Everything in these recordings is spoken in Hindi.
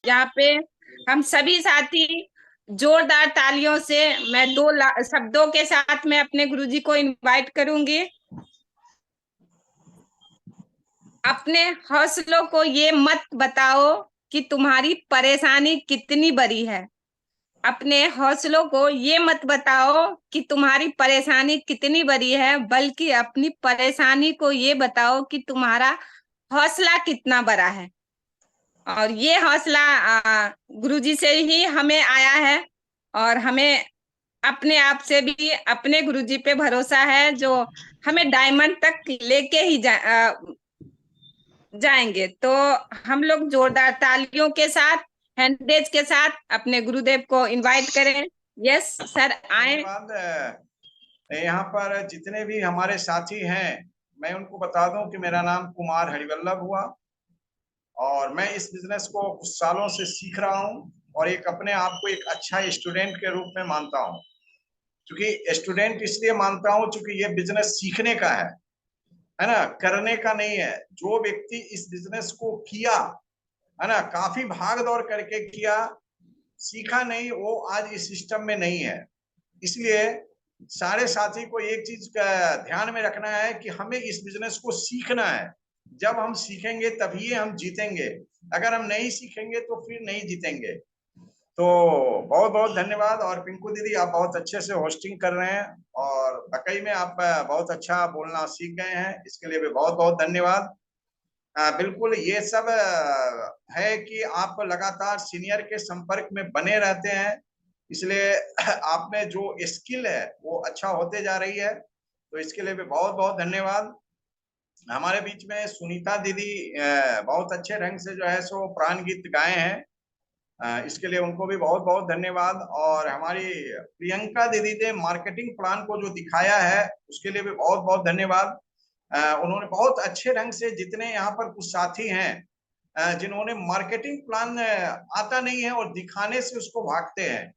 यहाँ पे हम सभी साथी जोरदार तालियों से, मैं दो शब्दों के साथ मैं अपने गुरुजी को इनवाइट करूंगी। अपने हौसलों को ये मत बताओ कि तुम्हारी परेशानी कितनी बड़ी है। अपने हौसलों को ये मत बताओ कि तुम्हारी परेशानी कितनी बड़ी है, बल्कि अपनी परेशानी को ये बताओ कि तुम्हारा हौसला कितना बड़ा है। और ये हौसला गुरुजी से ही हमें आया है। और हमें अपने आप से भी अपने गुरुजी पे भरोसा है, जो हमें डायमंड तक लेके ही जाएंगे। तो हम लोग जोरदार तालियों के साथ, हैंडेज के साथ अपने गुरुदेव को इनवाइट करें। यस सर, आए। धन्यवाद। यहाँ पर जितने भी हमारे साथी हैं, मैं उनको बता दूं कि मेरा नाम कुमार हरिवल्लभ हुआ और मैं इस बिजनेस को कुछ सालों से सीख रहा हूँ और एक अपने आप को एक अच्छा स्टूडेंट के रूप में मानता हूँ। क्योंकि स्टूडेंट इसलिए मानता हूँ क्योंकि ये बिजनेस सीखने का है ना, करने का नहीं है। जो व्यक्ति इस बिजनेस को किया है ना, काफी भाग दौड़ करके किया, सीखा नहीं, वो आज इस सिस्टम में नहीं है। इसलिए सारे साथी को एक चीज का ध्यान में रखना है कि हमें इस बिजनेस को सीखना है। जब हम सीखेंगे तभी हम जीतेंगे, अगर हम नहीं सीखेंगे तो फिर नहीं जीतेंगे। तो बहुत बहुत धन्यवाद। और पिंकू दीदी, आप बहुत अच्छे से होस्टिंग कर रहे हैं और वाकई में आप बहुत अच्छा बोलना सीख गए हैं, इसके लिए भी बहुत बहुत धन्यवाद। बिल्कुल, ये सब है कि आप लगातार सीनियर के संपर्क में बने रहते हैं, इसलिए आप में जो स्किल है वो अच्छा होते जा रही है, तो इसके लिए भी बहुत बहुत धन्यवाद। हमारे बीच में सुनीता दीदी बहुत अच्छे ढंग से जो है सो प्राण गीत गाए हैं, इसके लिए उनको भी बहुत बहुत धन्यवाद। और हमारी प्रियंका दीदी ने मार्केटिंग प्लान को जो दिखाया है उसके लिए भी बहुत बहुत धन्यवाद। उन्होंने बहुत अच्छे ढंग से, जितने यहाँ पर कुछ साथी हैं जिन्होंने मार्केटिंग प्लान आता नहीं है और दिखाने से उसको भागते हैं,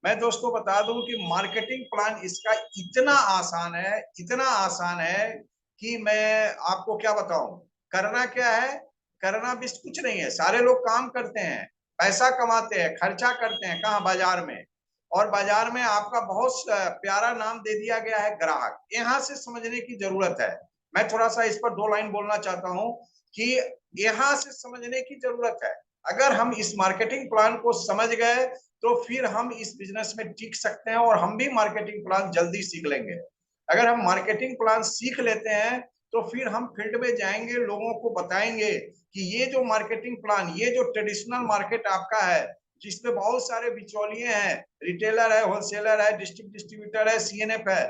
मैं दोस्तों बता दूं कि मार्केटिंग प्लान इसका इतना आसान है, इतना आसान है कि मैं आपको क्या बताऊं। करना क्या है, करना भी कुछ नहीं है। सारे लोग काम करते हैं, पैसा कमाते हैं, खर्चा करते हैं कहाँ, बाजार में। और बाजार में आपका बहुत प्यारा नाम दे दिया गया है, ग्राहक। यहाँ से समझने की जरूरत है। मैं थोड़ा सा इस पर दो लाइन बोलना चाहता हूँ कि यहाँ से समझने की जरूरत है। अगर हम इस मार्केटिंग प्लान को समझ गए तो फिर हम इस बिजनेस में टिक सकते हैं और हम भी मार्केटिंग प्लान जल्दी सीख लेंगे। अगर हम मार्केटिंग प्लान सीख लेते हैं तो फिर हम फील्ड में जाएंगे, लोगों को बताएंगे कि ये जो मार्केटिंग प्लान, ये जो ट्रेडिशनल मार्केट आपका है, जिसमें बहुत सारे बिचौलिए हैं, रिटेलर है, होलसेलर है, डिस्ट्रिक्ट डिस्ट्रीब्यूटर है, सीएनएफ है।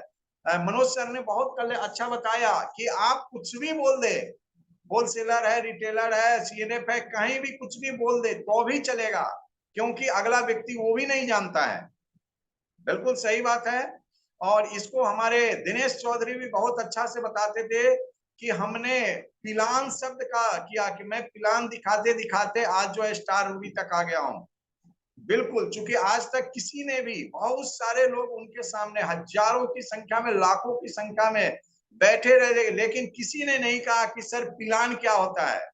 मनोज सर ने बहुत कल अच्छा बताया कि आप कुछ भी बोल दे, होलसेलर है, रिटेलर है, सीएनएफ है, कहीं भी कुछ भी बोल दे तो भी चलेगा, क्योंकि अगला व्यक्ति वो भी नहीं जानता है। बिल्कुल सही बात है। और इसको हमारे दिनेश चौधरी भी बहुत अच्छा से बताते थे कि हमने पिलान शब्द का किया कि मैं पिलान दिखाते दिखाते आज जो है स्टार रूबी तक आ गया हूं। बिल्कुल, चूंकि आज तक किसी ने भी, बहुत सारे लोग उनके सामने हजारों की संख्या में, लाखों की संख्या में बैठे रहे, लेकिन किसी ने नहीं कहा कि सर पिलान क्या होता है।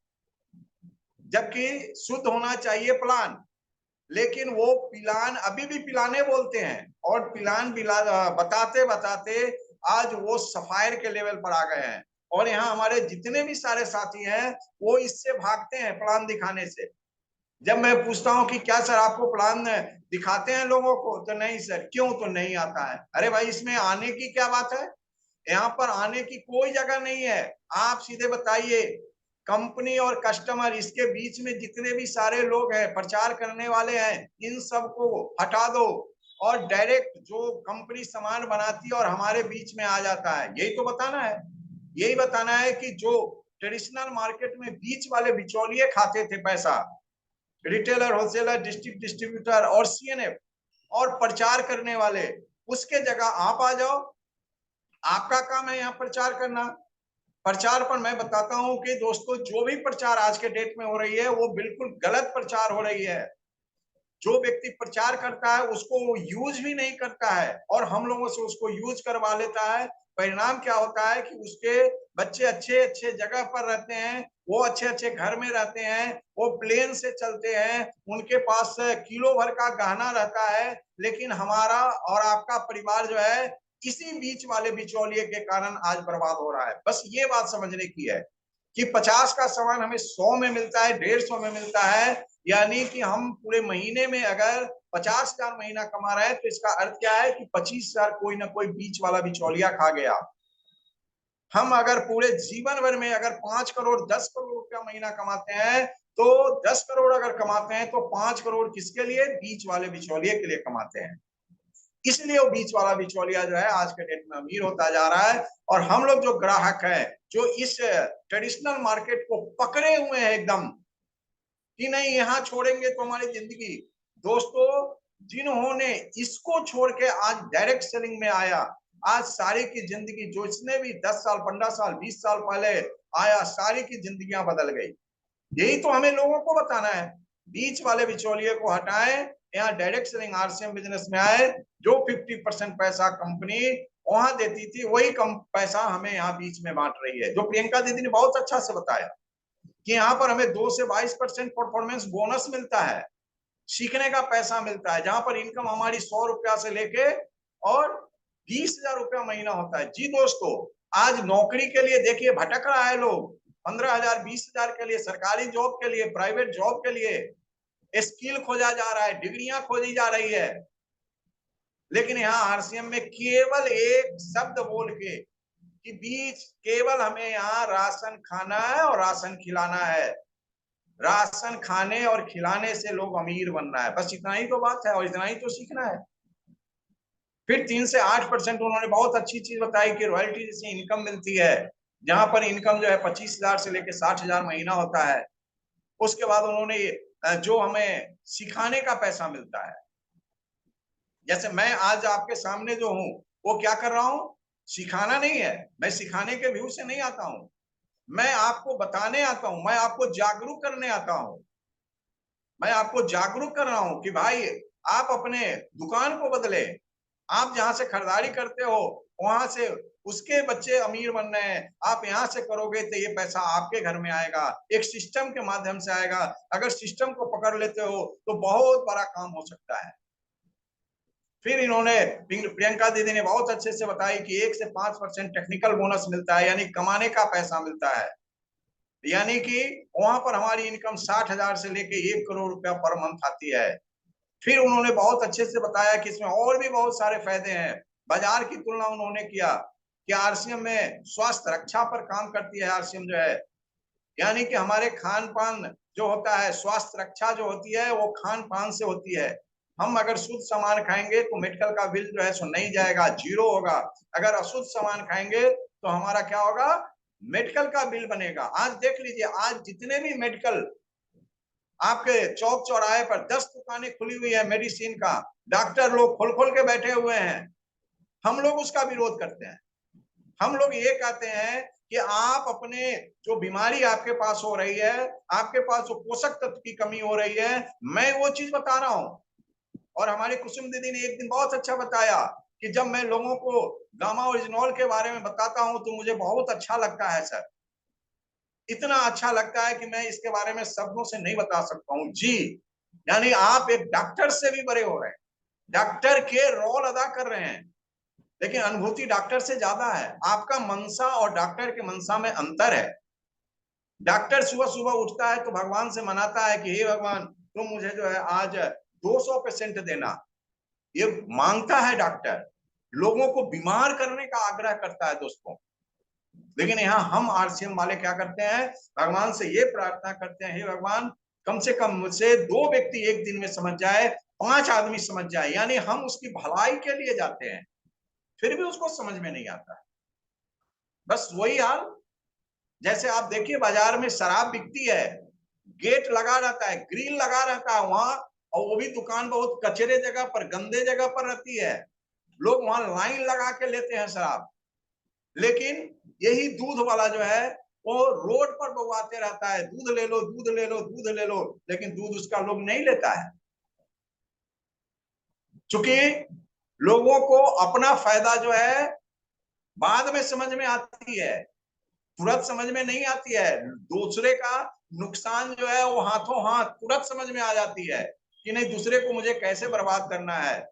जबकि शुद्ध होना चाहिए प्लान, लेकिन वो पिलान अभी भी पिलाने बोलते हैं। और पिलान बताते बताते आज वो सफायर के लेवल पर आ गए हैं। और यहाँ हमारे जितने भी सारे साथी हैं वो इससे भागते हैं, प्लान दिखाने से। जब मैं पूछता हूँ कि क्या सर आपको प्लान दिखाते हैं लोगों को, तो नहीं सर। क्यों? तो नहीं आता है। अरे भाई, इसमें आने की क्या बात है? यहाँ पर आने की कोई जगह नहीं है। आप सीधे बताइए, कंपनी और कस्टमर, इसके बीच में जितने भी सारे लोग हैं, प्रचार करने वाले हैं, इन सबको हटा दो और डायरेक्ट जो कंपनी सामान बनाती है और हमारे बीच में आ जाता है, यही तो बताना है। यही बताना है कि जो ट्रेडिशनल मार्केट में बीच वाले बिचौलिए खाते थे पैसा, रिटेलर, होलसेलर, डिस्ट्रिक्ट डिस्ट्रीब्यूटर और सीएनएफ और प्रचार करने वाले, उसके जगह आप आ जाओ। आपका काम है यहाँ प्रचार करना। प्रचार पर मैं बताता हूं कि दोस्तों, जो भी प्रचार आज के डेट में हो रही है वो बिल्कुल गलत प्रचार हो रही है। जो व्यक्ति प्रचार करता है उसको वो यूज भी नहीं करता है और हम लोगों से उसको यूज करवा लेता है। परिणाम क्या होता है कि उसके बच्चे अच्छे अच्छे जगह पर रहते हैं, वो अच्छे अच्छे घर में रहते हैं, वो प्लेन से चलते हैं, उनके पास किलो भर का गहना रहता है, लेकिन हमारा और आपका परिवार जो है इसी बीच वाले बिचौलिए के कारण आज बर्बाद हो रहा है। बस ये बात समझने की है कि 50 का सामान हमें 100 में मिलता है, 150 में मिलता है, यानी कि हम पूरे महीने में अगर 50,000 महीना कमा रहे हैं तो इसका अर्थ क्या है कि 25,000 कोई ना कोई बीच वाला बिचौलिया खा गया। हम अगर पूरे जीवन भर में अगर 5 करोड़ 10 करोड़ रुपया महीना कमाते हैं, तो 10 करोड़ अगर कमाते हैं तो 5 करोड़ किसके लिए? बीच वाले बिचौलिए के लिए कमाते हैं। इसलिए वो बीच वाला बिचौलिया जो है आज के डेट में अमीर होता जा रहा है, और हम लोग जो ग्राहक हैं, जो इस ट्रेडिशनल मार्केट को पकड़े हुए हैं एकदम कि नहीं यहाँ छोड़ेंगे तो हमारी जिंदगी। दोस्तों, जिन्होंने इसको छोड़ के आज डायरेक्ट सेलिंग में आया, आज सारी की जिंदगी, जो इसने भी 10 साल 15 साल 20 साल पहले आया, सारी की जिंदगियां बदल गई। यही तो हमें लोगों को बताना है। बीच वाले बिचौलिए को हटाएं, यहाँ डायरेक्ट सेलिंग आरसीएम बिजनेस में आए। जो 50% पैसा कंपनी वहां देती थी, वही कम पैसा हमें यहाँ बीच में बांट रही है। जो प्रियंका दीदी ने बहुत अच्छा से बताया कि यहाँ पर हमें 2 से 22% परफॉर्मेंस बोनस मिलता है, सीखने का पैसा मिलता है, जहां पर इनकम हमारी 100 रुपया से लेके और 20,000 रुपया महीना होता है। जी दोस्तों, आज नौकरी के लिए देखिए भटक रहा है लोग, 15,000 20,000 के लिए, सरकारी जॉब के लिए, प्राइवेट जॉब के लिए स्किल खोजा जा रहा है, डिग्रियां खोजी जा रही है। लेकिन यहाँ आरसीएम में केवल एक शब्द बोल के कि बीच केवल हमें यहाँ राशन खाना है और राशन खिलाना है, राशन खाने और खिलाने से लोग अमीर बनना है, बस इतना ही तो बात है और इतना ही तो सीखना है। फिर 3 से 8% उन्होंने बहुत अच्छी चीज बताई कि रॉयल्टी जैसी इनकम मिलती है, जहां पर इनकम जो है 25,000 से लेकर 60,000 महीना होता है। उसके बाद उन्होंने जो हमें सिखाने का पैसा मिलता है, जैसे मैं आज आपके सामने जो हूँ वो क्या कर रहा हूँ, सिखाना नहीं है, मैं सिखाने के व्यू से नहीं आता हूँ, मैं आपको बताने आता हूँ, मैं आपको जागरूक करने आता हूँ। मैं आपको जागरूक कर रहा हूं कि भाई आप अपने दुकान को बदले, आप जहां से खरीदारी करते हो वहां से उसके बच्चे अमीर बन रहे हैं, आप यहां से करोगे तो ये पैसा आपके घर में आएगा, एक सिस्टम के माध्यम से आएगा। अगर सिस्टम को पकड़ लेते हो तो बहुत बड़ा काम हो सकता है। फिर इन्होंने, प्रियंका दीदी ने बहुत अच्छे से बताई कि 1 से 5% टेक्निकल बोनस मिलता है, यानी कमाने का पैसा मिलता है, यानी कि वहां पर हमारी इनकम 60,000 से लेके 1 करोड़ रुपया पर मंथ आती है। फिर उन्होंने बहुत अच्छे से बताया कि इसमें और भी बहुत सारे फायदे हैं। बाजार की तुलना उन्होंने किया कि आरसीएम में स्वास्थ्य रक्षा पर काम करती है। आरसीएम जो है, यानी कि हमारे खान पान जो होता है, स्वास्थ्य रक्षा जो होती है वो खान पान से होती है। हम अगर शुद्ध सामान खाएंगे तो मेडिकल का बिल जो है सो नहीं जाएगा, जीरो होगा। अगर अशुद्ध सामान खाएंगे तो हमारा क्या होगा, मेडिकल का बिल बनेगा। आज देख लीजिए, आज जितने भी मेडिकल आपके चौक चौराहे पर 10 दुकानें खुली हुई है मेडिसिन का, डॉक्टर लोग खोल खोल के बैठे हुए हैं, हम लोग उसका विरोध करते हैं। हम लोग ये कहते हैं कि आप अपने जो बीमारी आपके पास हो रही है, आपके पास जो पोषक तत्व की कमी हो रही है, मैं वो चीज बता रहा हूं। और हमारी कुसुम दीदी ने एक दिन बहुत अच्छा बताया कि जब मैं लोगों को गामा ओरिजिनॉल के बारे में बताता हूं तो मुझे बहुत अच्छा लगता है सर, इतना अच्छा लगता है कि मैं इसके बारे में शब्दों से नहीं बता सकता हूँ जी। यानी आप एक डॉक्टर से भी बड़े हो रहे हैं, डॉक्टर के रोल अदा कर रहे हैं, लेकिन अनुभूति डॉक्टर से ज्यादा है। आपका मनसा और डॉक्टर के मनसा में अंतर है। डॉक्टर सुबह सुबह उठता है तो भगवान से मनाता है कि हे भगवान तुम मुझे जो है आज 200% देना, ये मांगता है डॉक्टर, लोगों को बीमार करने का आग्रह करता है दोस्तों। लेकिन यहाँ हम आरसीएम वाले क्या करते हैं, भगवान से ये प्रार्थना करते हैं, हे भगवान कम से कम मुझसे 2 व्यक्ति एक दिन में समझ जाए, 5 आदमी समझ जाए, यानी हम उसकी भलाई के लिए जाते हैं, फिर भी उसको समझ में नहीं आता। बस वही हाल, जैसे आप देखिए बाजार में शराब बिकती है, गेट लगा रहता है, ग्रिल लगा रहता है वहां, और वो भी दुकान बहुत कचरे जगह पर, गंदे जगह पर रहती है, लोग वहां लाइन लगा के लेते हैं शराब। लेकिन यही दूध वाला जो है वो रोड पर बगवाते रहता है, दूध ले लो दूध ले लो दूध ले लो, लेकिन दूध उसका लोग नहीं लेता है, क्योंकि लोगों को अपना फायदा जो है बाद में समझ में आती है, तुरंत समझ में नहीं आती है। दूसरे का नुकसान जो है वो हाथों हाथ तुरंत समझ में आ जाती है कि नहीं, दूसरे को मुझे कैसे बर्बाद करना है।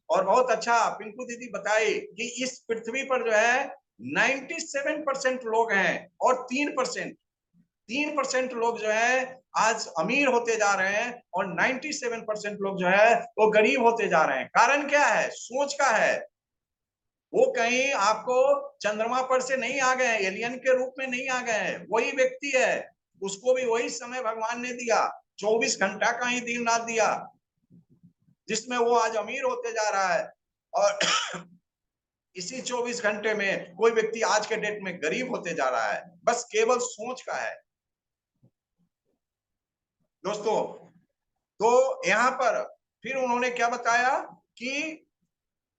और बहुत अच्छा पिंकू दीदी बताई कि इस पृथ्वी पर जो है 97% लोग हैं और 3% लोग जो है आज अमीर होते जा रहे हैं और 97% लोग जो है वो गरीब होते जा रहे हैं। कारण क्या है? सोच का है। वो कहीं आपको चंद्रमा पर से नहीं आ गए हैं, एलियन के रूप में नहीं आ गए हैं, वही व्यक्ति है। उसको भी वही समय भगवान ने दिया, 24 घंटा का ही दिन रात दिया, जिसमें वो आज अमीर होते जा रहा है। और इसी 24 घंटे में कोई व्यक्ति आज के डेट में गरीब होते जा रहा है, बस केवल सोच का है दोस्तों। तो यहाँ पर फिर उन्होंने क्या बताया कि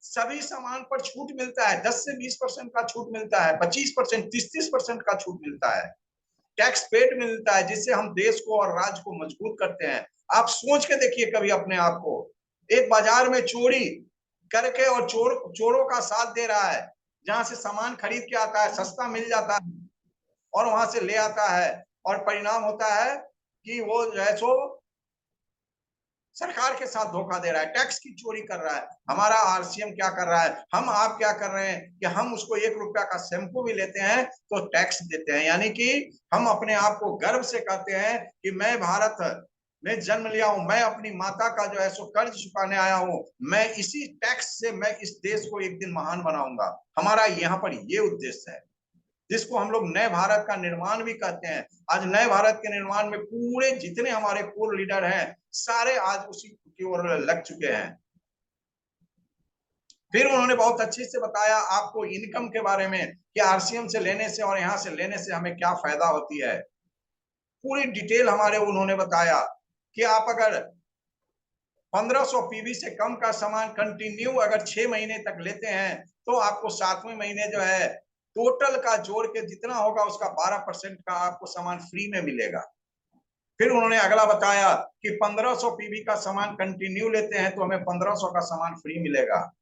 सभी सामान पर छूट मिलता है, 10 से 20% का छूट मिलता है, 25%, 30% का छूट मिलता है, टैक्स पेड मिलता है, जिससे हम देश को और राज्य को मजबूत करते हैं। आप सोच के देखिए कभी अपने आप को, एक बाजार में चोरी करके और चोरों का साथ दे रहा है, जहां से सामान खरीद के आता है, सस्ता मिल जाता है और वहां से ले आता है, और परिणाम होता है कि वो जो है सो सरकार के साथ धोखा दे रहा है, टैक्स की चोरी कर रहा है। हमारा आरसीएम क्या कर रहा है, हम आप क्या कर रहे हैं कि हम उसको 1 रुपया का शैम्पू भी लेते हैं तो टैक्स देते हैं। यानी कि हम अपने आप को गर्व से कहते हैं कि मैं भारत में जन्म लिया हूं, मैं अपनी माता का जो है सो कर्ज चुकाने आया हूं, मैं इसी टैक्स से मैं इस देश को एक दिन महान बनाऊंगा। हमारा यहाँ पर ये उद्देश्य है, जिसको हम लोग नए भारत का निर्माण भी कहते हैं। आज नए भारत के निर्माण में पूरे जितने हमारे कोर लीडर हैं, सारे आज उसी की ओर लग चुके हैं। फिर उन्होंने बहुत अच्छे से बताया आपको इनकम के बारे में कि आरसीएम से लेने से और यहाँ से लेने से हमें क्या फायदा होती है। पूरी डिटेल हमारे उन्होंने बताया कि आप अगर 1500 पीवी से कम का सामान कंटिन्यू अगर 6 महीने तक लेते हैं तो आपको 7वें महीने जो है टोटल का जोड़ के जितना होगा उसका 12% का आपको सामान फ्री में मिलेगा। फिर उन्होंने अगला बताया कि 1500 पीवी का सामान कंटिन्यू लेते हैं तो हमें 1500 का सामान फ्री मिलेगा।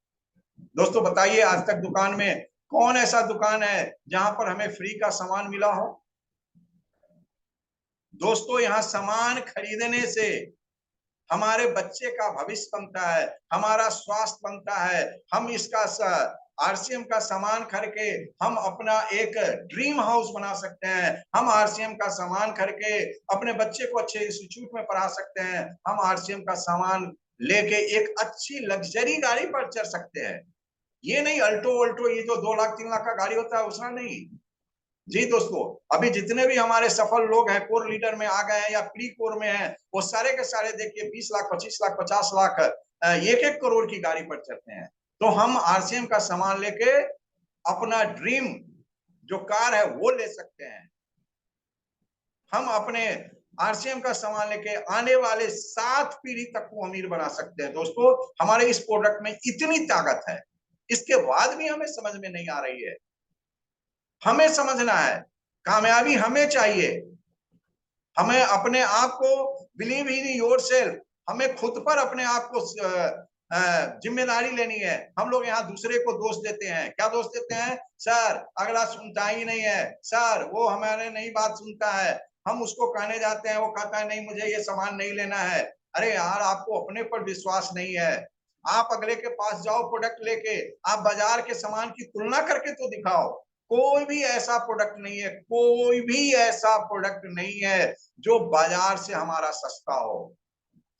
दोस्तों बताइए, आज तक दुकान में कौन ऐसा दुकान है जहां पर हमें फ्री का सामान मिला हो? दोस्तों, यहाँ सामान खरीदने से हमारे बच्चे का भविष्य बनता है, हमारा स्वास्थ्य बनता है। हम इसका आरसीएम का सामान खरीद के हम अपना एक ड्रीम हाउस बना सकते हैं। हम आरसीएम का सामान खरीद के अपने बच्चे को अच्छे इंस्टीट्यूट में पढ़ा सकते हैं। हम आरसीएम का सामान लेके एक अच्छी लग्जरी गाड़ी पर चढ़ सकते हैं। ये नहीं अल्टो अल्टो, ये जो 2 लाख 3 लाख का गाड़ी होता है उसका नहीं। जी दोस्तों, अभी जितने भी हमारे सफल लोग हैं, कोर लीडर में आ गए हैं या प्री कोर में हैं, वो सारे के सारे देखिए 20 लाख 25 लाख 50 लाख 1-1 करोड़ की गाड़ी पर चढ़ते हैं। तो हम आरसीएम का सामान लेके अपना ड्रीम जो कार है वो ले सकते हैं। हम अपने आरसीएम का सामान लेके आने वाले 7 पीढ़ी तक को अमीर बना सकते हैं। दोस्तों, हमारे इस प्रोडक्ट में इतनी ताकत है, इसके बाद भी हमें समझ में नहीं आ रही है। हमें समझना है, कामयाबी हमें चाहिए। हमें अपने आप को बिलीव इन योर सेल्फ, हमें खुद पर अपने आप को जिम्मेदारी लेनी है। हम लोग यहाँ दूसरे को दोष देते हैं। क्या दोष देते हैं? सर अगला सुनता ही नहीं है, सर वो हमारे नहीं बात सुनता है। हम उसको कहने जाते हैं, वो कहता है नहीं मुझे ये सामान नहीं लेना है। अरे यार, आपको अपने पर विश्वास नहीं है। आप अगले के पास जाओ प्रोडक्ट लेके, आप बाजार के सामान की तुलना करके तो दिखाओ। कोई भी ऐसा प्रोडक्ट नहीं है, कोई भी ऐसा प्रोडक्ट नहीं है जो बाजार से हमारा सस्ता हो।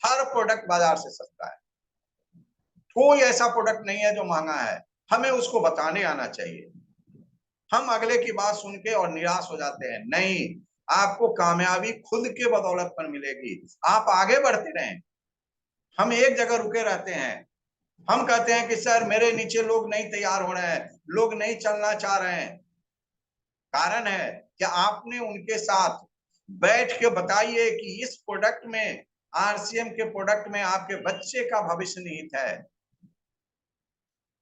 हर प्रोडक्ट बाजार से सस्ता है। कोई ऐसा प्रोडक्ट नहीं है जो महंगा है। हमें उसको बताने आना चाहिए। हम अगले की बात सुन के और निराश हो जाते हैं। नहीं, आपको कामयाबी खुद के बदौलत पर मिलेगी। आप आगे बढ़ते रहें। हम एक जगह रुके रहते हैं। हम कहते हैं कि सर मेरे नीचे लोग नहीं तैयार हो रहे हैं, लोग नहीं चलना चाह रहे हैं। कारण है कि आपने उनके साथ बैठ के बताइए कि इस प्रोडक्ट में, आरसीएम के प्रोडक्ट में आपके बच्चे का भविष्य निहित है।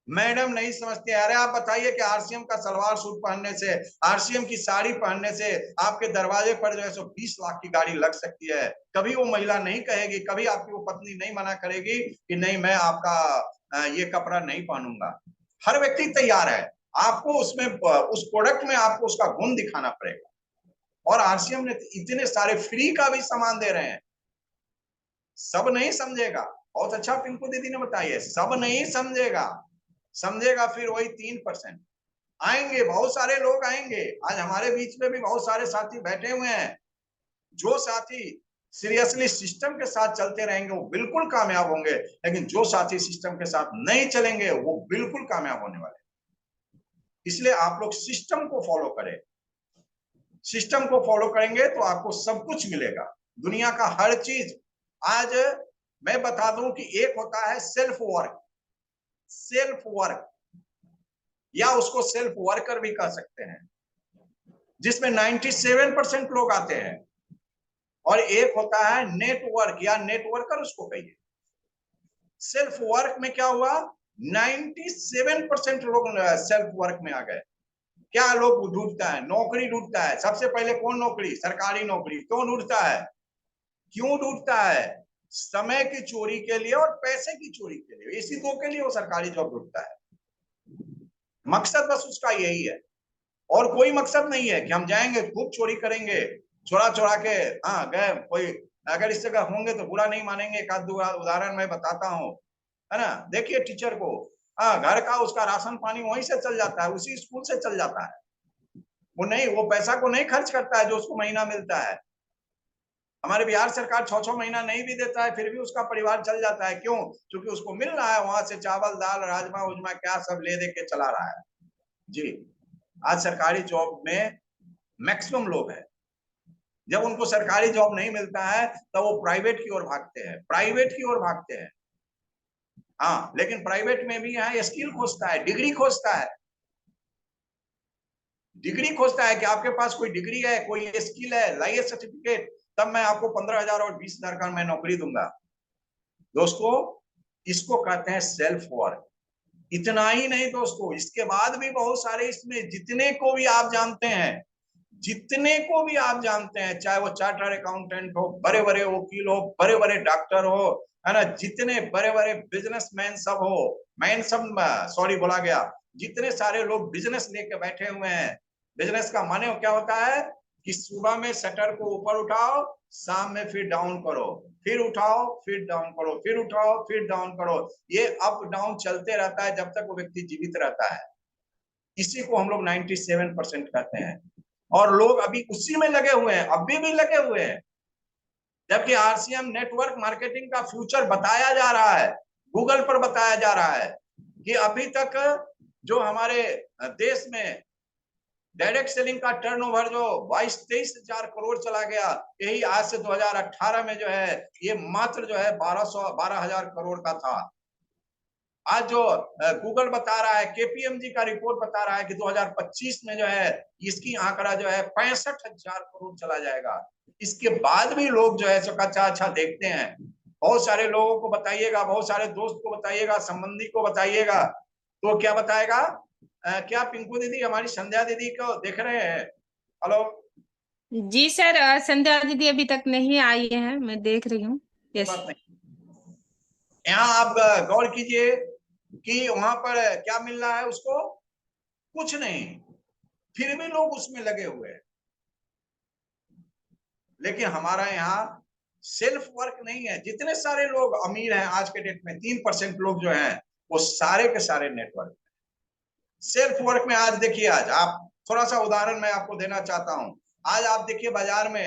मैडम नहीं समझते। अरे आप बताइए कि आरसीएम का सलवार सूट पहनने से, आरसीएम की साड़ी पहनने से आपके दरवाजे पर जो है सो 20 लाख की गाड़ी लग सकती है। कभी वो महिला नहीं कहेगी, कभी आपकी वो पत्नी नहीं मना करेगी कि नहीं मैं आपका ये कपड़ा नहीं पहनूंगा। हर व्यक्ति तैयार है। आपको उसमें उस प्रोडक्ट में आपको उसका गुण दिखाना पड़ेगा। और आरसीएम ने इतने सारे फ्री का भी सामान दे रहे हैं, सब नहीं समझेगा। बहुत अच्छा पिंकू दीदी ने बताइए, सब नहीं समझेगा, समझेगा फिर वही 3%। आएंगे, बहुत सारे लोग आएंगे। आज हमारे बीच में भी बहुत सारे साथी बैठे हुए हैं। जो साथी सीरियसली सिस्टम के साथ चलते रहेंगे वो बिल्कुल कामयाब होंगे, लेकिन जो साथी सिस्टम के साथ नहीं चलेंगे वो बिल्कुल कामयाब होने वाले। इसलिए आप लोग सिस्टम को फॉलो करें। सिस्टम को फॉलो करेंगे तो आपको सब कुछ मिलेगा, दुनिया का हर चीज। आज मैं बता दूं कि एक होता है सेल्फ वर्क, सेल्फ वर्क या उसको सेल्फ वर्कर भी कह सकते हैं, जिसमें 97% लोग आते हैं। और एक होता है नेटवर्क या नेटवर्कर उसको कहिए। सेल्फ वर्क में क्या हुआ, 97% लोग सेल्फ वर्क में आ गए। क्या लोग ढूंढता है, नौकरी ढूंढता है। सबसे पहले कौन नौकरी, सरकारी नौकरी। क्यों ढूंढता है, क्यों ढूंढता है, समय की चोरी के लिए और पैसे की चोरी के लिए, इसी दो के लिए वो सरकारी जॉब ढूंढता है। मकसद बस उसका यही है, और कोई मकसद नहीं है कि हम जाएंगे खूब चोरी करेंगे, चोरा चोरा के। हाँ गए, कोई अगर इस जगह होंगे तो बुरा नहीं मानेंगे। एक आध दो उदाहरण मैं बताता हूँ, है ना। देखिए टीचर को, हाँ घर का उसका राशन पानी वहीं से चल जाता है, उसी स्कूल से चल जाता है। वो नहीं, वो पैसा को नहीं खर्च करता है जो उसको महीना मिलता है। हमारे बिहार सरकार 6-6 महीना नहीं भी देता है, फिर भी उसका परिवार चल जाता है। क्यों, क्योंकि उसको मिल रहा है वहां से चावल दाल राजमा उजमा क्या सब ले दे के चला रहा है। जी, आज सरकारी जॉब में मैक्सिमम लोग हैं। जब उनको सरकारी जॉब नहीं मिलता है तो वो प्राइवेट की ओर भागते हैं, प्राइवेट की ओर भागते हैं। हाँ, लेकिन प्राइवेट में भी यहाँ स्किल खोजता है, डिग्री खोजता है, डिग्री खोजता है कि आपके पास कोई डिग्री है, कोई स्किल है, लाइए सर्टिफिकेट, तब मैं आपको 15,000 और 20,000 का मैं नौकरी दूंगा। दोस्तों, इसको कहते हैं सेल्फ वर्क। इतना ही नहीं दोस्तों, इसके बाद भी बहुत सारे, इसमें जितने को भी आप जानते हैं, जितने को भी आप जानते हैं, चाहे वो चार्टर्ड अकाउंटेंट हो, बड़े बड़े वकील हो, बड़े बड़े डॉक्टर हो, है ना, जितने बड़े बड़े बिजनेसमैन सब हो, मैन सब, सॉरी बोला गया, जितने सारे लोग बिजनेस लेके बैठे हुए हैं। बिजनेस का माने क्या होता है कि सुबह में शटर को ऊपर उठाओ, शाम में फिर डाउन करो, फिर उठाओ फिर डाउन करो, फिर उठाओ फिर डाउन करो। ये अप डाउन चलते रहता है जब तक वो व्यक्ति जीवित रहता है। इसी को हम लोग 97% कहते हैं। और लोग अभी उसी में लगे हुए हैं, अभी भी लगे हुए हैं। जबकि आरसीएम नेटवर्क मार्केटिंग का फ्यूचर बताया जा रहा है, गूगल पर बताया जा रहा है कि अभी तक जो हमारे देश में डायरेक्ट सेलिंग का टर्नओवर जो 22-23 हजार करोड़ चला गया, यही आज से 2018 में जो है ये मात्र जो है 12,000 करोड़ का था। आज जो गूगल बता रहा है, केपीएमजी का रिपोर्ट बता रहा है कि 2025 में जो है इसकी आंकड़ा जो है 65,000 करोड़ चला जाएगा। इसके बाद भी लोग जो है सो अच्छा अच्छा देखते हैं। बहुत सारे लोगों को बताइएगा, बहुत सारे दोस्त को बताइएगा, संबंधी को बताइएगा, तो क्या बताएगा। क्या पिंकू दीदी हमारी संध्या दीदी को देख रहे हैं? हेलो। जी सर, संध्या दीदी अभी तक नहीं आई है, मैं देख रही हूँ। कोई यस। बात नहीं, यहाँ आप गौर कीजिए कि वहां पर क्या मिल रहा है उसको, कुछ नहीं, फिर भी लोग उसमें लगे हुए हैं। लेकिन हमारा यहाँ सेल्फ वर्क नहीं है। जितने सारे लोग अमीर हैं आज के डेट में, 3% लोग जो हैं वो सारे के सारे नेटवर्क सेल्फ वर्क में। आज देखिए, आज आप थोड़ा सा उदाहरण मैं आपको देना चाहता हूं। आज आप देखिए बाजार में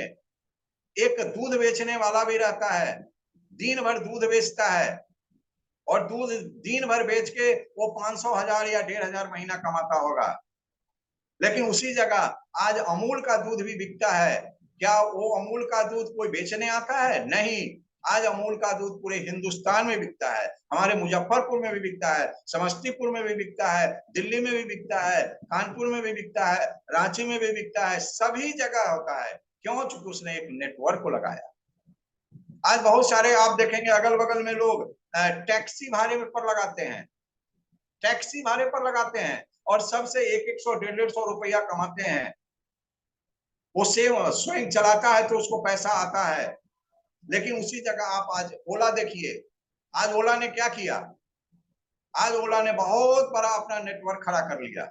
एक दूध बेचने वाला भी रहता है, दिन भर दूध बेचता है, और दूध दिन भर बेच के वो 500,000 या 1,500 महीना कमाता होगा। लेकिन उसी जगह आज अमूल का दूध भी बिकता है। क्या वो अमूल का दूध कोई बेचने आता है? नहीं। आज अमूल का दूध पूरे हिंदुस्तान में बिकता है, हमारे मुजफ्फरपुर में भी बिकता है, समस्तीपुर में भी बिकता है, दिल्ली में भी बिकता है, कानपुर में भी बिकता है, रांची में भी बिकता है, सभी जगह होता है। क्यों? चूंकि उसने एक नेटवर्क को लगाया। आज बहुत सारे आप देखेंगे अगल बगल में लोग टैक्सी भाड़े पर लगाते हैं, टैक्सी भाड़े पर लगाते हैं, और सबसे 100, 150 रुपया कमाते हैं। वो स्वयं चलाता है तो उसको पैसा आता है। लेकिन उसी जगह आप आज ओला देखिए, आज ओला ने क्या किया, आज ओला ने बहुत बड़ा अपना नेटवर्क खड़ा कर लिया।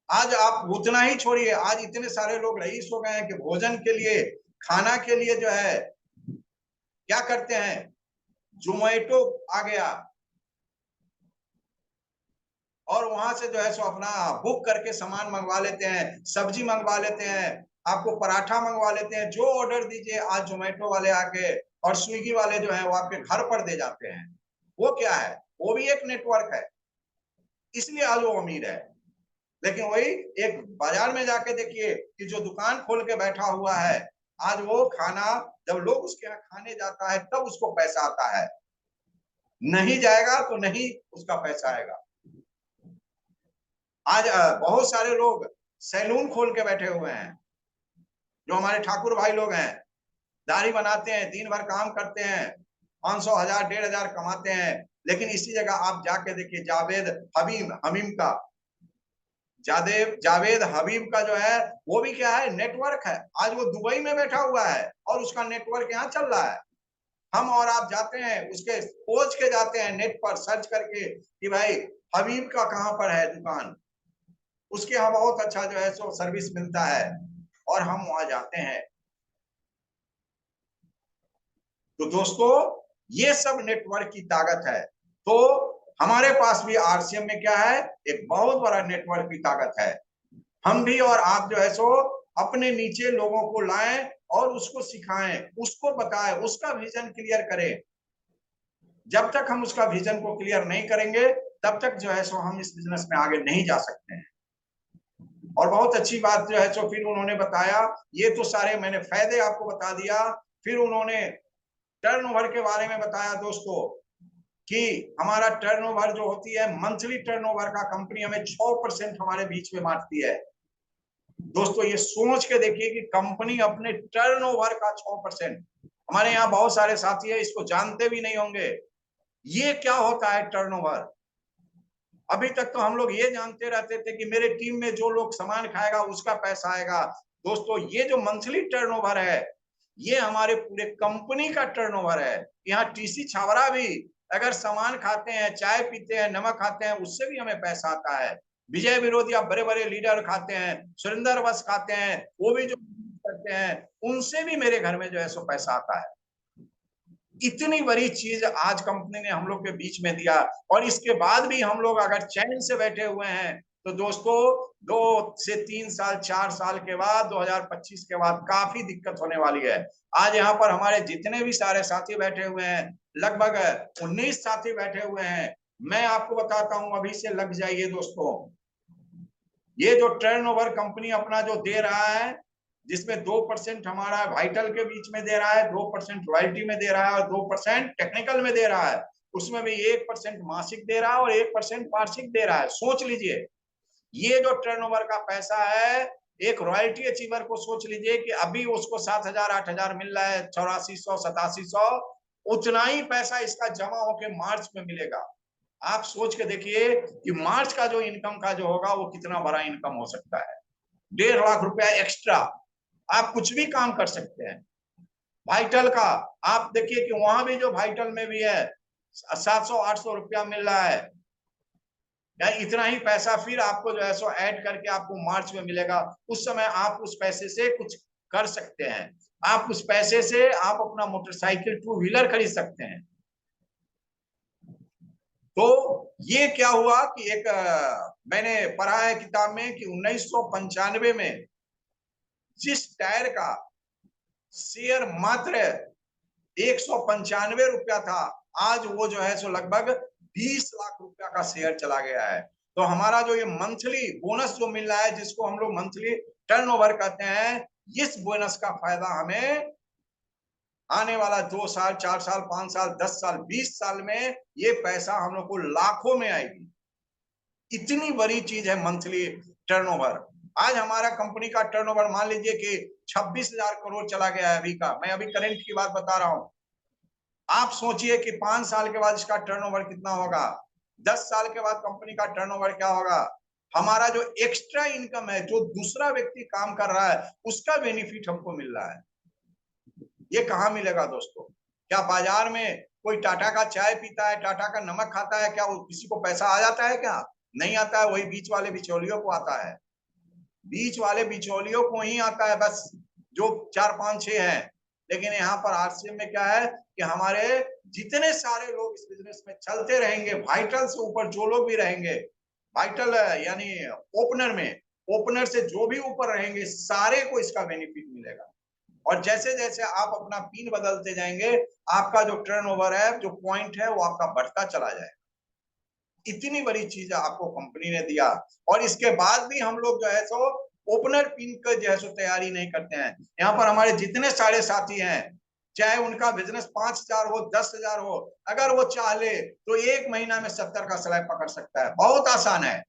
आज आप उतना ही छोड़िए, आज इतने सारे लोग रईस हो गए हैं कि भोजन के लिए, खाना के लिए जो है क्या करते हैं, जोमेटो आ गया और वहां से जो है सो अपना बुक करके सामान मंगवा लेते हैं, सब्जी मंगवा लेते हैं, आपको पराठा मंगवा लेते हैं, जो ऑर्डर दीजिए आज जोमेटो वाले आके और स्विगी वाले जो है वो आपके घर पर दे जाते हैं। वो क्या है, वो भी एक नेटवर्क है, इसलिए आज वो अमीर है। लेकिन वही एक बाजार में जाके देखिए कि जो दुकान खोल के बैठा हुआ है, आज वो खाना जब लोग उसके यहाँ खाने जाता है तब उसको पैसा आता है, नहीं जाएगा तो नहीं उसका पैसा आएगा। आज बहुत सारे लोग सैलून खोल के बैठे हुए हैं, जो हमारे ठाकुर भाई लोग हैं, दाढ़ी बनाते हैं, दिन भर काम करते हैं, 500 1000 1500 कमाते हैं। लेकिन इसी जगह आप जाके देखिए जावेद हबीब हमीम का, जावेद हबीब का जो है वो भी क्या है, नेटवर्क है। आज वो दुबई में बैठा हुआ है और उसका नेटवर्क यहाँ चल रहा है। हम और आप जाते हैं, उसके खोज के जाते हैं नेट पर सर्च करके कि भाई हबीब का कहाँ पर है दुकान, उसके यहाँ बहुत अच्छा जो है सो सर्विस मिलता है, और हम वहां जाते हैं। तो दोस्तों ये सब नेटवर्क की ताकत है। तो हमारे पास भी आरसीएम में क्या है, एक बहुत बड़ा नेटवर्क की ताकत है। हम भी और आप जो है सो अपने नीचे लोगों को लाएं और उसको सिखाएं, उसको बताएं, उसका विजन क्लियर करें। जब तक हम उसका विजन को क्लियर नहीं करेंगे तब तक जो है सो हम इस बिजनेस में आगे नहीं जा सकते हैं। और बहुत अच्छी बात जो है सो फिर उन्होंने बताया, ये तो सारे मैंने फायदे आपको बता दिया। फिर उन्होंने टर्नओवर के बारे में बताया दोस्तों, कि हमारा टर्नओवर जो होती है मंथली टर्नओवर का, कंपनी हमें 6% हमारे बीच में बांटती है। दोस्तों ये सोच के देखिए कि कंपनी अपने टर्नओवर का 6%, हमारे यहाँ बहुत सारे साथी है इसको जानते भी नहीं होंगे, ये क्या होता है टर्नओवर। अभी तक तो हम लोग ये जानते रहते थे कि मेरे टीम में जो लोग सामान खाएगा उसका पैसा आएगा। दोस्तों ये जो मंथली टर्नओवर है, ये हमारे पूरे कंपनी का टर्नओवर है। यहाँ टीसी छावरा भी अगर सामान खाते हैं, चाय पीते हैं, नमक खाते हैं, उससे भी हमें पैसा आता है। विजय विरोधिया बड़े बड़े लीडर खाते हैं, सुरेंद्र बस खाते हैं, वो भी जो करते हैं उनसे भी मेरे घर में जो है सो पैसा आता है। इतनी बड़ी चीज आज कंपनी ने हम लोग के बीच में दिया, और इसके बाद भी हम लोग अगर चैन से बैठे हुए हैं तो दोस्तों 2 से 3 साल 4 साल के बाद 2025 के बाद काफी दिक्कत होने वाली है। आज यहाँ पर हमारे जितने भी सारे साथी बैठे हुए हैं, लगभग 19 साथी बैठे हुए हैं। मैं आपको बताता हूँ, अभी से लग जाइए दोस्तों। ये जो टर्नओवर कंपनी अपना जो दे रहा है, जिसमें 2% हमारा वाइटल के बीच में दे रहा है, 2% रॉयल्टी में दे रहा है और 2% टेक्निकल में दे रहा है, उसमें भी 1% मासिक दे रहा है और 1% वार्षिक दे रहा है। सोच लीजिए ये जो टर्नओवर का पैसा है, एक रॉयल्टी अचीवर को सोच लीजिए कि अभी उसको 7,000 8,000 मिल रहा है, 8400 8700, उतना ही पैसा इसका जमा होकर मार्च में मिलेगा। आप सोच के देखिए कि मार्च का जो इनकम का जो होगा वो कितना बड़ा इनकम हो सकता है। 1.5 लाख रुपया एक्स्ट्रा, आप कुछ भी काम कर सकते हैं। वाइटल का आप देखिए कि वहां भी जो वाइटल में भी है 700 800 रुपया मिल रहा है, या इतना ही पैसा फिर आपको जो है सो ऐड करके आपको मार्च में मिलेगा। उस समय आप उस पैसे से कुछ कर सकते हैं, आप उस पैसे से आप अपना मोटरसाइकिल 2 व्हीलर खरीद सकते हैं। तो ये क्या हुआ कि एक मैंने पढ़ा है किताब में कि 1995 में जिस टायर का शेयर मात्र 195 रुपया था, आज वो जो है सो लगभग 20 लाख रुपया का शेयर चला गया है। तो हमारा जो ये मंथली बोनस जो मिल रहा है, जिसको हम लोग मंथली टर्नओवर कहते हैं, इस बोनस का फायदा हमें आने वाला 2 साल 4 साल 5 साल 10 साल 20 साल में ये पैसा हम लोग को लाखों में आएगी। इतनी बड़ी चीज है मंथली टर्नओवर। आज हमारा कंपनी का टर्नओवर मान लीजिए कि 26,000 करोड़ चला गया है अभी का, मैं अभी करंट की बात बता रहा हूं। आप सोचिए कि 5 साल के बाद इसका टर्नओवर कितना होगा, 10 साल के बाद कंपनी का टर्नओवर क्या होगा। हमारा जो एक्स्ट्रा इनकम है, जो दूसरा व्यक्ति काम कर रहा है, उसका बेनिफिट हमको मिल रहा है। ये कहाँ मिलेगा दोस्तों? क्या बाजार में कोई टाटा का चाय पीता है, टाटा का नमक खाता है, क्या किसी को पैसा आ जाता है? क्या नहीं आता है, वही बीच वाले बिचौलियों को आता है। बीच वाले बिचौलियों को ही आता है बस, जो 4 5 6 हैं। लेकिन यहाँ पर आरसीएम में क्या है कि हमारे जितने सारे लोग इस बिजनेस में चलते रहेंगे, वाइटल से ऊपर जो लोग भी रहेंगे, वाइटल यानी ओपनर में, ओपनर से जो भी ऊपर रहेंगे, सारे को इसका बेनिफिट मिलेगा। और जैसे जैसे आप अपना पिन बदलते जाएंगे, आपका जो टर्नओवर है, जो पॉइंट है, वो आपका बढ़ता चला जाएगा। इतनी बड़ी चीज आपको कंपनी ने दिया, और इसके बाद भी हम लोग जो है सो ओपनर पिन का जो है सो तैयारी नहीं करते हैं। यहाँ पर हमारे जितने सारे साथी हैं, चाहे उनका बिजनेस 5,000 हो, 10,000 हो, अगर वो चाह ले तो 1 महीना में 70 का स्लैब पकड़ सकता है। बहुत आसान है,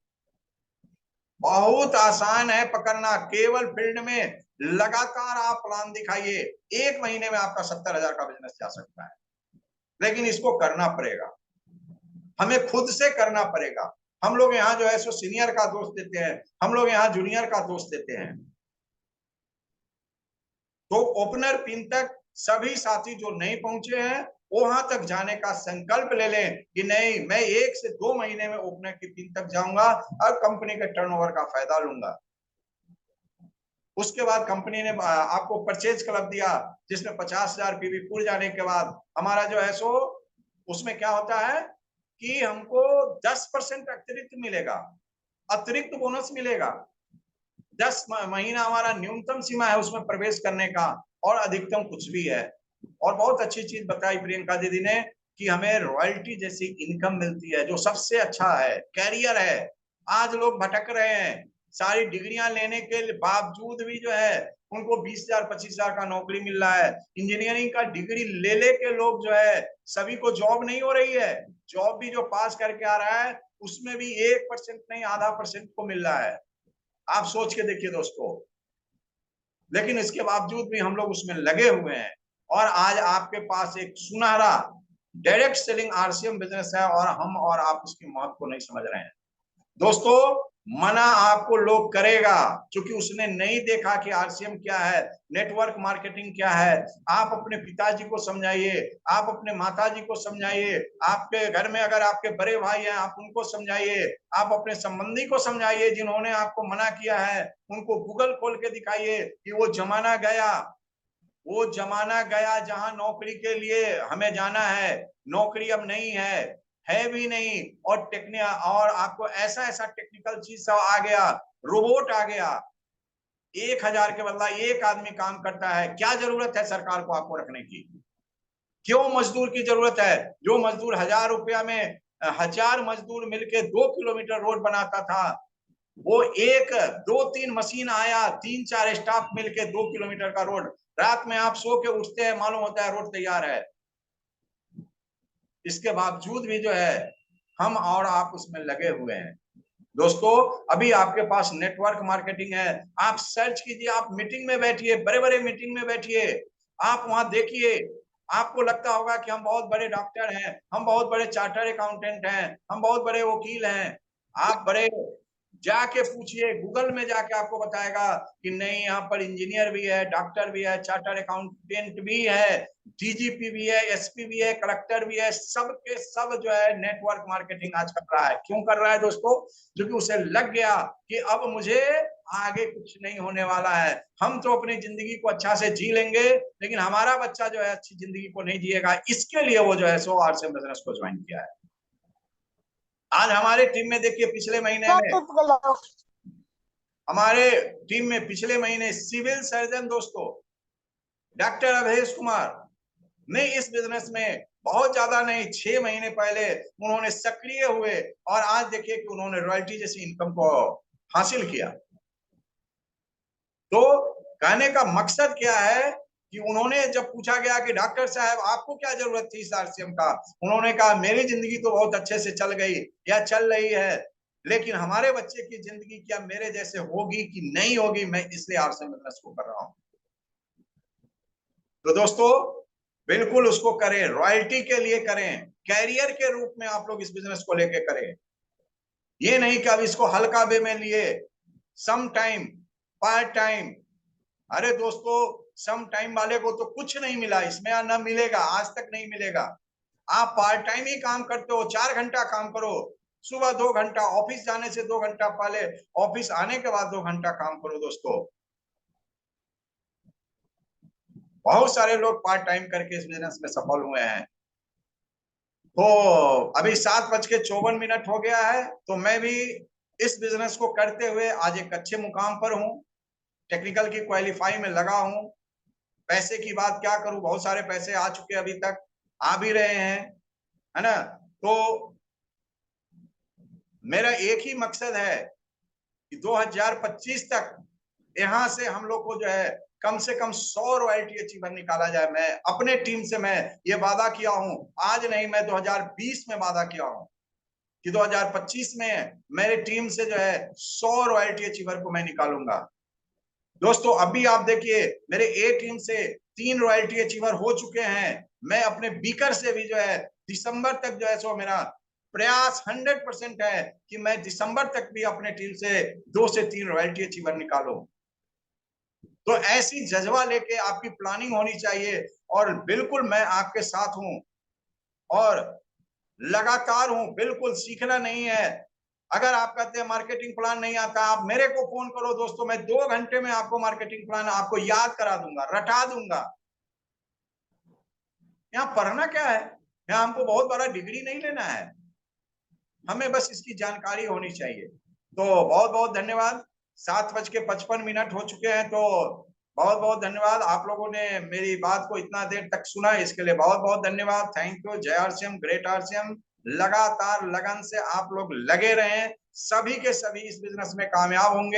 बहुत आसान है पकड़ना। केवल फील्ड में लगातार आप प्लान दिखाइए, 1 महीने में आपका 70,000 का बिजनेस जा सकता है। लेकिन इसको करना पड़ेगा, हमें खुद से करना पड़ेगा। हम लोग यहाँ जो है सो सीनियर का दोष देते हैं, हम लोग यहाँ जूनियर का दोष देते हैं। तो ओपनर पिन तक सभी साथी जो नहीं पहुंचे हैं, वहां तक जाने का संकल्प ले लें कि नहीं, मैं 1 से 2 महीने में ओपनर की पिन तक जाऊंगा और कंपनी के टर्नओवर का फायदा लूंगा। उसके बाद कंपनी ने आपको परचेज क्लब दिया, जिसमें 50,000 पीवी पूरे जाने के बाद हमारा जो है सो उसमें क्या होता है कि हमको 10% अतिरिक्त मिलेगा, अतिरिक्त बोनस मिलेगा। 10 महीना हमारा न्यूनतम सीमा है उसमें प्रवेश करने का, और अधिकतम कुछ भी है। और बहुत अच्छी चीज बताई प्रियंका दीदी ने कि हमें रॉयल्टी जैसी इनकम मिलती है, जो सबसे अच्छा है, कैरियर है। आज लोग भटक रहे हैं, सारी डिग्रियां लेने के बावजूद भी जो है उनको 20,000 25,000 का नौकरी मिल रहा है। इंजीनियरिंग का डिग्री ले ले के लोग जो है, सभी को जॉब नहीं हो रही है। जॉब भी जो पास करके आ रहा है उसमें भी 1% नहीं, आधा % को मिल रहा है। आप सोच के देखिए दोस्तों। लेकिन इसके बावजूद भी हम लोग उसमें लगे हुए हैं, और आज आपके पास एक सुनहरा डायरेक्ट सेलिंग आरसीएम बिजनेस है, और हम और आप उसके महत्व को नहीं समझ रहे हैं दोस्तों। मना आपको लोग करेगा, क्योंकि उसने नहीं देखा कि आरसीएम क्या है, नेटवर्क मार्केटिंग क्या है। आप अपने पिताजी को समझाइए, आप अपने माताजी को समझाइए, आपके घर में अगर आपके बड़े भाई हैं आप उनको समझाइए, आप अपने संबंधी को समझाइए जिन्होंने आपको मना किया है, उनको गूगल खोल के दिखाइए कि वो जमाना गया, वो जमाना गया जहां नौकरी के लिए हमें जाना है। नौकरी अब नहीं है भी नहीं। और और आपको ऐसा ऐसा टेक्निकल चीज सब आ गया, रोबोट आ गया, 1,000 के बदला 1 आदमी काम करता है। क्या जरूरत है सरकार को आपको रखने की? क्यों मजदूर की जरूरत है? जो मजदूर 1,000 रुपया में 1,000 मजदूर मिलके 2 किलोमीटर रोड बनाता था, वो 1 2 3 मशीन आया, 3 4 स्टाफ मिलके 2 किलोमीटर का रोड, रात में आप सो के उठते हैं, मालूम होता है रोड तैयार है। इसके बावजूद भी जो है हम और आप उसमें लगे हुए हैं दोस्तों। अभी आपके पास नेटवर्क मार्केटिंग है, आप सर्च कीजिए, आप मीटिंग में बैठिए, बड़े बड़े मीटिंग में बैठिए, आप वहां देखिए। आपको लगता होगा कि हम बहुत बड़े डॉक्टर हैं, हम बहुत बड़े चार्टर्ड अकाउंटेंट हैं, हम बहुत बड़े वकील हैं। आप बड़े जाके पूछिए, गूगल में जाके आपको बताएगा कि नहीं, यहाँ पर इंजीनियर भी है, डॉक्टर भी है, चार्टर्ड अकाउंटेंट भी है, डीजीपी भी है, एसपी भी है, कलेक्टर भी है। सब के सब जो है नेटवर्क मार्केटिंग आज कर रहा है। क्यों कर रहा है दोस्तों? क्योंकि उसे लग गया कि अब मुझे आगे कुछ नहीं होने वाला है। हम तो अपनी जिंदगी को अच्छा से जी लेंगे, लेकिन हमारा बच्चा जो है अच्छी जिंदगी को नहीं जिएगा। इसके लिए वो जो है सो आरसीएम बिजनेस को ज्वाइन किया है। आज हमारे टीम में देखिए, पिछले महीने में हमारे टीम में पिछले महीने सिविल सर्जन दोस्तों डॉक्टर अवधेश कुमार ने इस बिजनेस में बहुत ज्यादा नहीं, 6 महीने पहले उन्होंने सक्रिय हुए, और आज देखिए कि उन्होंने रॉयल्टी जैसी इनकम को हासिल किया। तो कहने का मकसद क्या है कि उन्होंने जब पूछा गया कि डॉक्टर साहब आपको क्या जरूरत थी इस आरसीएम का, उन्होंने कहा मेरी जिंदगी तो बहुत अच्छे से चल गई या चल रही है, लेकिन हमारे बच्चे की जिंदगी क्या मेरे जैसे होगी कि नहीं होगी, मैं इसलिए आरसीएम बिजनेस को कर रहा हूं। तो दोस्तों बिल्कुल उसको करें, रॉयल्टी के लिए करें, कैरियर के रूप में आप लोग इस बिजनेस को लेके करें। ये नहीं कि अब इसको हल्का वे में लिए, सम टाइम, पार्ट टाइम। अरे दोस्तों, सम टाइम वाले को तो कुछ नहीं मिला इसमें, या ना मिलेगा, आज तक नहीं मिलेगा। आप पार्ट टाइम ही काम करते हो, 4 घंटा काम करो, सुबह 2 घंटा, ऑफिस जाने से 2 घंटा पहले, ऑफिस आने के बाद 2 घंटा काम करो दोस्तों। बहुत सारे लोग पार्ट टाइम करके इस बिजनेस में सफल हुए हैं। तो अभी 7:54 हो गया है, तो मैं भी इस बिजनेस को करते हुए आज एक अच्छे मुकाम पर हूँ, टेक्निकल की क्वालिफाई में लगा हूँ। पैसे की बात क्या करूं, बहुत सारे पैसे आ चुके अभी तक, आ भी रहे हैं, है ना। तो मेरा एक ही मकसद है कि 2025 तक यहाँ से हम लोग को जो है कम से कम 100 रॉयल्टी अचीवर निकाला जाए। मैं अपने टीम से मैं ये वादा किया हूं, आज नहीं, मैं 2020 में वादा किया हूं कि 2025 में मेरे टीम से जो है 100 रॉयल्टी अचीवर को मैं निकालूंगा। दोस्तों अभी आप देखिए, मेरे ए टीम से 3 रॉयल्टी अचीवर हो चुके हैं। मैं अपने बीकर से भी जो है दिसंबर तक जो है सो मेरा प्रयास 100% है कि मैं दिसंबर तक भी अपने टीम से 2 से 3 रॉयल्टी अचीवर निकालूं। तो ऐसी जज्बा लेके आपकी प्लानिंग होनी चाहिए, और बिल्कुल मैं आपके साथ हूं और लगातार हूं, बिल्कुल सीखना नहीं है। अगर आप कहते हैं मार्केटिंग प्लान नहीं आता, आप मेरे को फोन करो दोस्तों, मैं 2 घंटे में आपको मार्केटिंग प्लान आपको याद करा दूंगा, रटा दूंगा। यहाँ पढ़ना क्या है, यहाँ हमको बहुत बड़ा डिग्री नहीं लेना है, हमें बस इसकी जानकारी होनी चाहिए। तो बहुत बहुत धन्यवाद। 7:55 हो चुके हैं, तो बहुत बहुत धन्यवाद। आप लोगों ने मेरी बात को इतना देर तक सुना, इसके लिए बहुत बहुत धन्यवाद। Thank you. जय आरसीएम, ग्रेट आरसीएम। लगातार लगन से आप लोग लगे रहें, सभी के सभी इस बिजनेस में कामयाब होंगे।